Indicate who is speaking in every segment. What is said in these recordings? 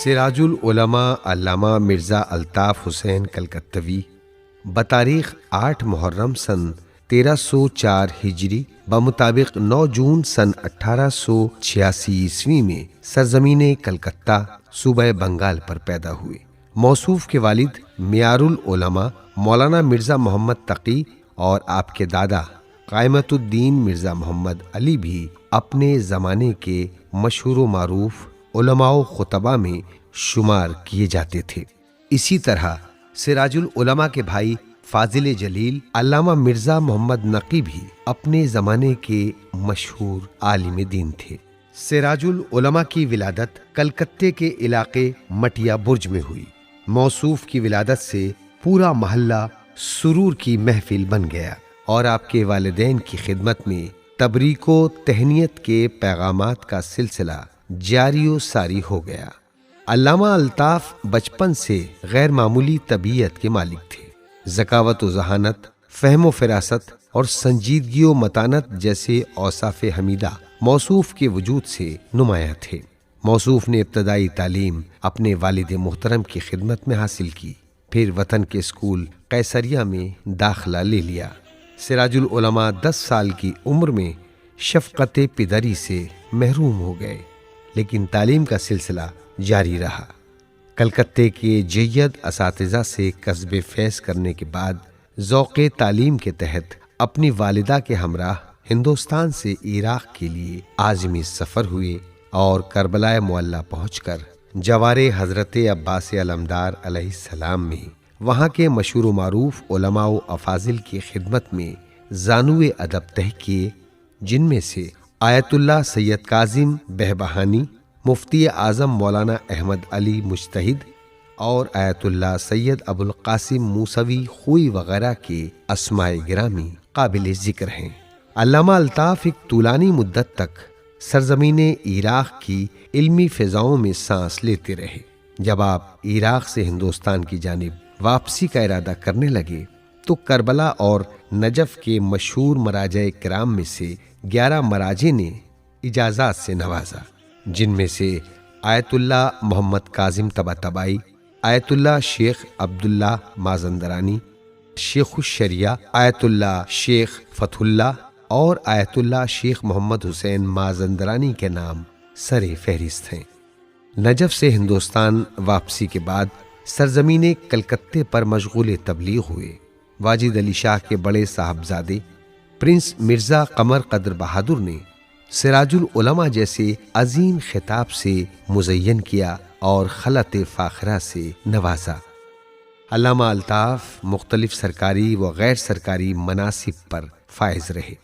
Speaker 1: سراج العلماء علامہ مرزا الطاف حسین کلکتوی بتاریخ 8 محرم سن 1304 ہجری بمطابق 9 جون سن 1886 عیسوی میں سرزمین کلکتہ صوبہ بنگال پر پیدا ہوئے۔ موصوف کے والد معیار العلماء مولانا مرزا محمد تقی اور آپ کے دادا قائمت الدین مرزا محمد علی بھی اپنے زمانے کے مشہور و معروف علماء و خطباء میں شمار کیے جاتے تھے۔ اسی طرح سراج العلماء کے بھائی فاضل جلیل علامہ مرزا محمد نقی بھی اپنے زمانے کے مشہور عالم دین تھے۔ سراج العلماء کی ولادت کلکتے کے علاقے مٹیا برج میں ہوئی۔ موصوف کی ولادت سے پورا محلہ سرور کی محفل بن گیا اور آپ کے والدین کی خدمت میں تبریک و تہنیت کے پیغامات کا سلسلہ جاری و ساری ہو گیا۔ علامہ الطاف بچپن سے غیر معمولی طبیعت کے مالک تھے۔ ذکاوت و ذہانت، فہم و فراست اور سنجیدگی و متانت جیسے اوصاف حمیدہ موصوف کے وجود سے نمایاں تھے۔ موصوف نے ابتدائی تعلیم اپنے والد محترم کی خدمت میں حاصل کی، پھر وطن کے اسکول قیصریہ میں داخلہ لے لیا۔ سراج العلماء 10 سال کی عمر میں شفقت پدری سے محروم ہو گئے، لیکن تعلیم کا سلسلہ جاری رہا۔ کلکتے کے جید اساتذہ سے کسب فیض کرنے کے بعد ذوق تعلیم کے تحت اپنی والدہ کے ہمراہ ہندوستان سے عراق کے لیے عازمی سفر ہوئے اور کربلائے معلیٰ پہنچ کر جوار حضرت عباس علمدار علیہ السلام میں وہاں کے مشہور و معروف علماء و افاضل کی خدمت میں زانوِ ادب طے کیے، جن میں سے آیت اللہ سید کاظم بہبہانی، مفتی اعظم مولانا احمد علی مجتہد اور آیت اللہ سید ابو القاسم موسوی خوئی وغیرہ کے اسماء گرامی قابل ذکر ہیں۔ علامہ الطاف ایک طولانی مدت تک سرزمین عراق کی علمی فضاؤں میں سانس لیتے رہے۔ جب آپ عراق سے ہندوستان کی جانب واپسی کا ارادہ کرنے لگے تو کربلا اور نجف کے مشہور مراجع کرام میں سے 11 مراجع نے اجازات سے نوازا، جن میں سے آیت اللہ محمد کاظم طباطبائی، آیت اللہ شیخ عبداللہ مازندرانی، شیخ الشریعہ آیت اللہ شیخ فتح اللہ اور آیت اللہ شیخ محمد حسین مازندرانی کے نام سر فہرست ہیں۔ نجف سے ہندوستان واپسی کے بعد سرزمین کلکتے پر مشغول تبلیغ ہوئے۔ واجد علی شاہ کے بڑے صاحبزادے پرنس مرزا قمر قدر بہادر نے سراج العلماء جیسے عظیم خطاب سے مزین کیا اور خلعت فاخرہ سے نوازا۔ علامہ الطاف مختلف سرکاری و غیر سرکاری مناصب پر فائز رہے۔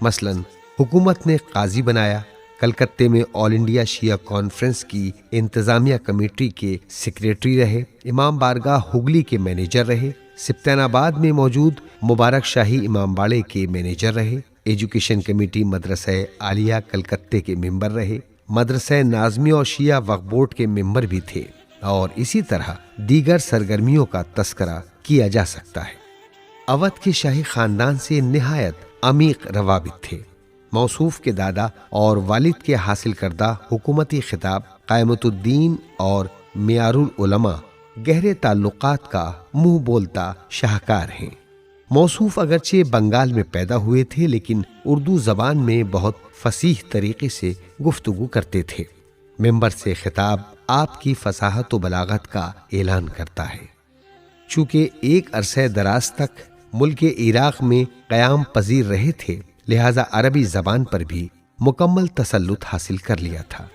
Speaker 1: مثلا حکومت نے قاضی بنایا، کلکتے میں آل انڈیا شیعہ کانفرنس کی انتظامیہ کمیٹی کے سیکریٹری رہے، امام بارگاہ ہگلی کے مینیجر رہے، سبطین آباد میں موجود مبارک شاہی امام باڑے کے مینیجر رہے، ایجوکیشن کمیٹی مدرسہ عالیہ کلکتے کے ممبر رہے، مدرسہ ناظمی اور شیعہ وقف بورڈ کے ممبر بھی تھے، اور اسی طرح دیگر سرگرمیوں کا تذکرہ کیا جا سکتا ہے۔ اودھ کے شاہی خاندان سے نہایت عمیق روابط تھے۔ موصوف کے دادا اور والد کے حاصل کردہ حکومتی خطاب قائمت الدین اور معیار العلماء گہرے تعلقات کا منہ بولتا شاہکار ہیں۔ موصوف اگرچہ بنگال میں پیدا ہوئے تھے، لیکن اردو زبان میں بہت فصیح طریقے سے گفتگو کرتے تھے۔ ممبر سے خطاب آپ کی فصاحت و بلاغت کا اعلان کرتا ہے۔ چونکہ ایک عرصہ دراز تک ملک عراق میں قیام پذیر رہے تھے، لہذا عربی زبان پر بھی مکمل تسلط حاصل کر لیا تھا۔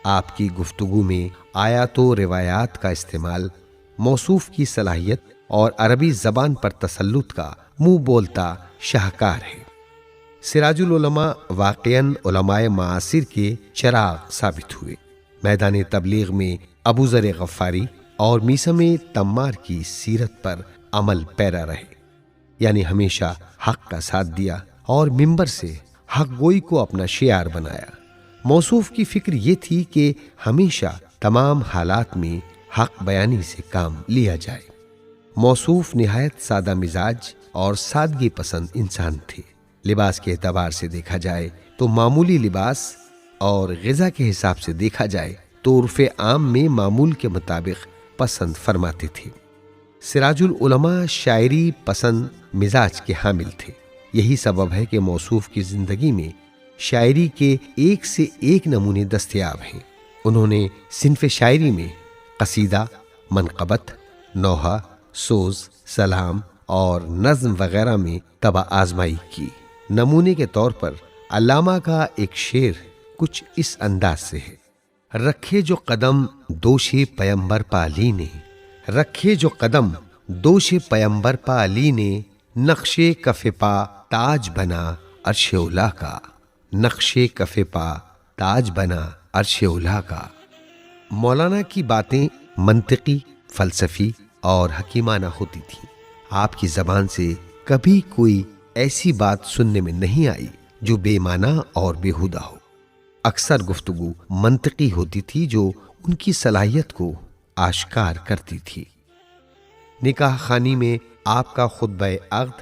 Speaker 1: آپ کی گفتگو میں آیات و روایات کا استعمال، موصوف کی صلاحیت اور عربی زبان پر تسلط کا منہ بولتا شاہکار ہے۔ سراج العلماء واقعاً علماء معاصر کے چراغ ثابت ہوئے۔ میدان تبلیغ میں ابو ذر غفاری اور میثم تمار کی سیرت پر عمل پیرا رہے، یعنی ہمیشہ حق کا ساتھ دیا اور ممبر سے حق گوئی کو اپنا شعار بنایا۔ موصوف کی فکر یہ تھی کہ ہمیشہ تمام حالات میں حق بیانی سے کام لیا جائے۔ موصوف نہایت سادہ مزاج اور سادگی پسند انسان تھے۔ لباس کے اعتبار سے دیکھا جائے تو معمولی لباس، اور غذا کے حساب سے دیکھا جائے تو عرف عام میں معمول کے مطابق پسند فرماتے تھے۔ سراج العلماء شاعری پسند مزاج کے حامل تھے۔ یہی سبب ہے کہ موصوف کی زندگی میں شاعری کے ایک سے ایک نمونے دستیاب ہیں۔ انہوں نے صنف شاعری میں قصیدہ، منقبت، نوحہ، سوز، سلام اور نظم وغیرہ میں طبع آزمائی کی۔ نمونے کے طور پر علامہ کا ایک شعر کچھ اس انداز سے ہے: رکھے جو قدم دوش پیمبر پا علی نے، رکھے جو قدم دوش پیمبر پا علی نے، نقش کف پا تاج بنا عرش اولا کا، نقش کف پا تاج بنا عرش اولا کا۔ مولانا کی باتیں منطقی، فلسفی اور حکیمانہ ہوتی تھیں۔ آپ کی زبان سے کبھی کوئی ایسی بات سننے میں نہیں آئی جو بے معنی اور بیہودہ ہو۔ اکثر گفتگو منطقی ہوتی تھی جو ان کی صلاحیت کو آشکار کرتی تھی۔ نکاح خانی میں آپ کا خطبہ عقد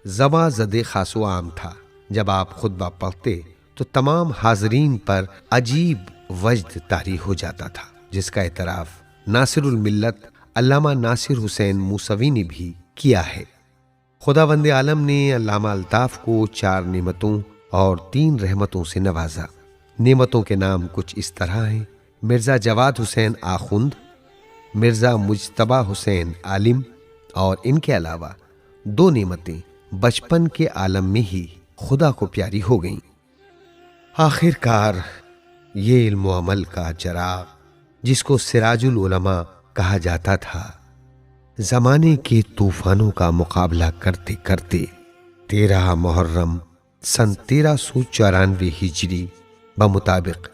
Speaker 1: زباں زد خاص و عام تھا۔ جب آپ خطبہ پڑھتے تو تمام حاضرین پر عجیب وجد طاری ہو جاتا تھا، جس کا اعتراف ناصر الملت علامہ ناصر حسین موسوی نے بھی کیا ہے۔ خداوند عالم نے علامہ الطاف کو 4 نعمتوں اور 3 رحمتوں سے نوازا۔ نعمتوں کے نام کچھ اس طرح ہیں: مرزا جواد حسین آخوند، مرزا مجتبیٰ حسین عالم، اور ان کے علاوہ 2 نعمتیں بچپن کے عالم میں ہی خدا کو پیاری ہو گئیں۔ آخر کار یہ علم و عمل کا چراغ، جس کو سراج العلماء کہا جاتا تھا، زمانے کے طوفانوں کا مقابلہ کرتے کرتے 13 محرم سن 1394 ہجری بمطابق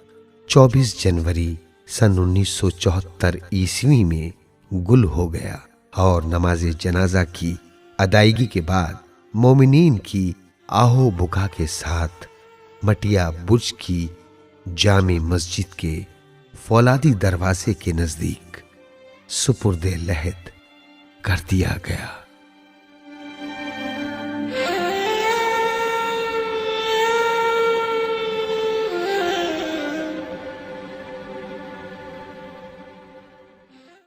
Speaker 1: 24 جنوری سن 1974 عیسوی میں گل ہو گیا، اور نماز جنازہ کی ادائیگی کے بعد مومنین کی آہو بکا کے ساتھ مٹیا برج کی جامع مسجد کے فولادی دروازے کے نزدیک سپرد لحد کر دیا گیا۔